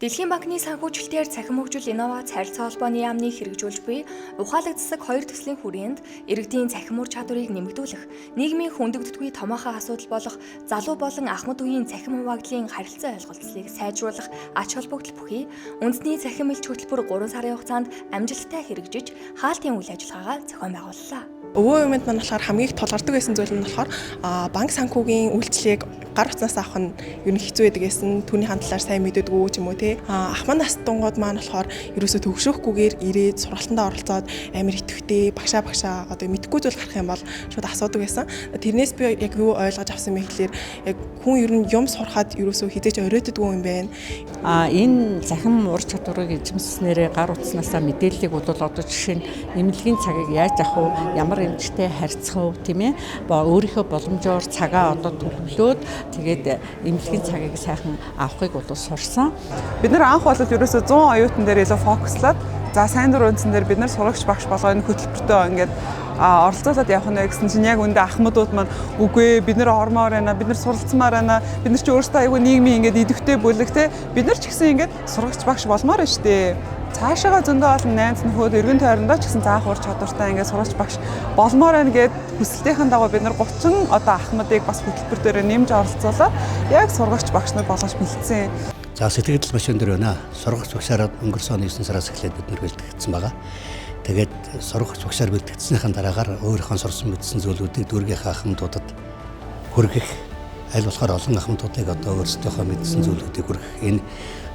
Дэлхийн банкны санхүүжилтээр цахим хөгжил инновац харилцаа холбооны яамны хэрэгжүүлж буй ухаалаг засаг 2 төслийн хүрээнд иргэдийн цахим ур чадварыг нэмэгдүүлэх, нийгмийн хөндөгддөггүй томоохон асуудал болох залуу болон ахмад үеийн цахим хуваагдлын харилцаа ойлголцлыг сайжруулах ач холбогдол бүхий үндэсний цахим элч хөтөлбөр 3 сарын хугацаанд амжилттай хэрэгжиж хаалтын үйл ажиллагаагаа зохион байгууллаа. Өвөө юмд маань болохоор хамгийн их тулгардаг байсан зүйл нь болохоор банк санхүүгийн үйлчлэгийг гар утснаас авах нь ер нь хэцүү байдаг гэсэн түүний хандлаар сайн мэддэггүй ч юм уу те. Ахмад нас тунгууд маань болохоор ерөөсөө төгшрөхгүйгээр ирээд сургалтандаа оролцоод амар итгэвтэй багшаа одоо мэдхгүй зүйл гарах юм бол шууд асуудаг байсан. Тэрнээс би яг юу ойлгож авсан бэ гэхээр яг хүн ер нь юм сурахад ерөөсөө хизээч оройтдгүй юм байна. Энэ захим ур чадварыг эзэмснээрээ гар утснаасаа мэдээллийг одоо жишээ нь эмнэлгийн цагийг яаж авах вэ? Ямар эмчтэй харьцах уу тийм ээ? Өөрийнхөө боломжоор цагаа одоо төлөвлөөд тэгээд эмнэлгийн цагийг сайхан авахыг одоо сурсан. Бид нар анх болоод ерөөсөө 100 оюутан дээр илүү фокуслаад за сайн дур үндсэн дээр бид нар сурагч багш болгоо энэ хөтөлбөртөө ингээд оролцуулаад явах нь гэсэн чинь яг үндэ ахмадууд маань үгүй бид нар ормоор байна, бид нар суралцмаар байна, бид нар ч өөрсдөө аягүй нийгмийн ингээд идэвхтэй бүлэгтэй бид нар ч гэсэн ингээд сурагч багш болмоор байна шүү дээ. Цаашаага зөндөө олон найз нөхөд эргэн тойрондоо ч гэсэн заах ур чадвартай ингээд сурагч багш болмоор байна гэд хүсэлтийн дагуу бид нар 30 одоо ахмадыг бас хөтөлбөр дээр нэмж оролцуулаад яг сурагч багш нар болгож бэлдсэн. За сэтгэл маш өндөр байна. Сургагч багшаар өнгөрсөн оны 9 сараас эхлээд бид нар бэлтгэгдсэн байгаа. Тэгээд сургагч багшаар бэлтгэгдсэнийхэн дараагаар өөрийнхөө сурсан мэдсэн зүйлүүдийг дүүргийнхээ ахмадуудад хүргэх, аль болохоор олон ахмадуудыг одоо өөрсдийнхөө мэдсэн зүйлүүдийг хүргэх, энэ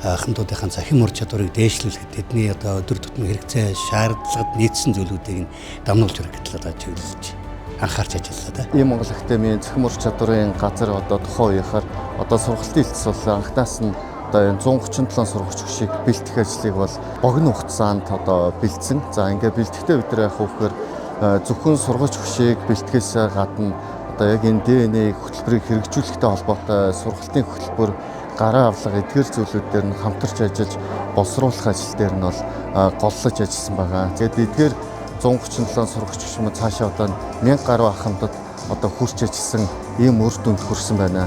ахмадуудын захим ур чадварыг дээшлүүлэхэд тэдний одоо өдөр тутмын хэрэгцээ, шаардлагад нийцсэн зүйлүүдийг дамнуулж өргөх талаар чиглэлж анхаарч ажиллалаа да. Ийм Монгол Академийн захим ур чадварын газар одоо тухайн үеийнхаар одоо сургалтын хэлтс бол анхнаас нь одоо энэ 137 сургагч хүчийг бэлтгэх ажлыг бол богино хугацаанд одоо бэлдсэн. За ингээд бэлтгэхдээ бид нар яг хөөхөр зөвхөн сургагч хүчийг бэлтгэхээс гадна одоо яг энэ ДНХ хөтөлбөрийг хэрэгжүүлэхтэй холбоотой сургалтын хөтөлбөр, гараа авлага, эдгээр зүйлүүд дээр нь хамтарч ажиллаж боловсруулах ажил дээр нь бол голлож ажилласан байгаа. Тэгээд эдгээр 137 сургагч хүч маань цаашаа одоо 1000 гаруй ахмадад одоо хүрч ажилласан ийм үр дүнд хүрсэн байна.